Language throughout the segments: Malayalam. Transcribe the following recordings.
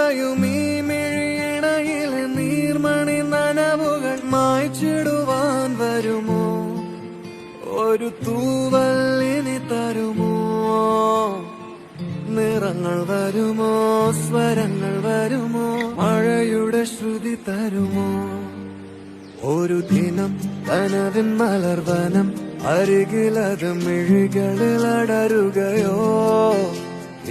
നിറയും ഈ മിഴിയിണയിലെ നീർമണി നനവുകൾ മായ്ച്ചിടുവാൻ വരുമോ? ഒരു തൂവല്ലിനി തരുമോ? നിറങ്ങൾ വരുമോ? സ്വരങ്ങൾ വരുമോ? മഴയുടെ ശ്രുതി തരുമോ? ഒരു ദിനം കനവിൻ മലർവനം അരികിലത് മിഴികളിൽ അടരുകയോ?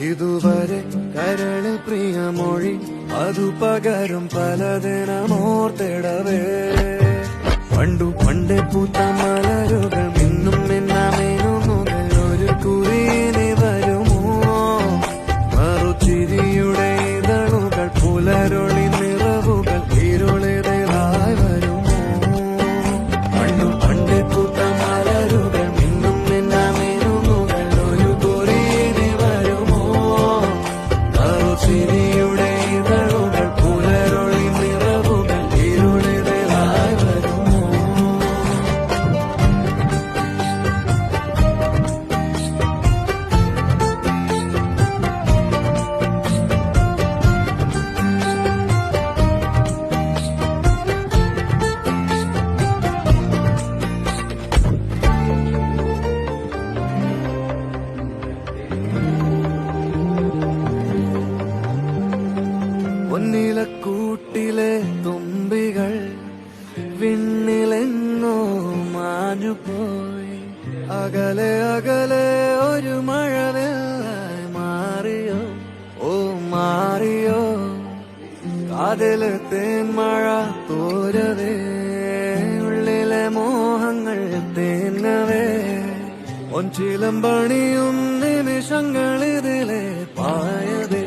ഇതുവരെ കരളിൽ പ്രിയമൊഴി അതു പകരും പലതിനമോർത്തിടവേ. പണ്ടു പണ്ടേ പൂത്ത മലരുകൾ മിന്നും മിന്നാമേനുമുകൾ ഒരു കുറിയിനി വരുമോ? മറുചിരിയുടെ ഇതളുകൾ പുലരൊളി നിറവുകൾ ഇരുളിതായി വരുമോ? പണ്ടു പണ്ടേ പൂത്ത മലരുകൾ മിന്നും മിന്നാമേനുമുകൾ ഒരു കുറിയിനി വരുമോ? മറുചിരിയുടെ ഇതളുകൾ പുലരൊളി നിറവുകൾ ഇരുളിതായി വരുമോ? പൊന്നിലക്കൂട്ടിലെ തുമ്പികൾ വിണ്ണിലെങ്ങോ മാഞ്ഞുപോയി. അകലെ അകലെ ഒരു മഴവെള്ളായി മാറിയോ? ഓ മാറിയോ? കാതിലെ തേന്മഴ തോരവേ, ഉള്ളിലെ മോഹങ്ങൾ തേന്നവേ. ഒഞ്ചിലം പണിയും നിമിഷങ്ങളിതിലെ പായവേ,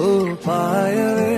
ഓ പായവേ.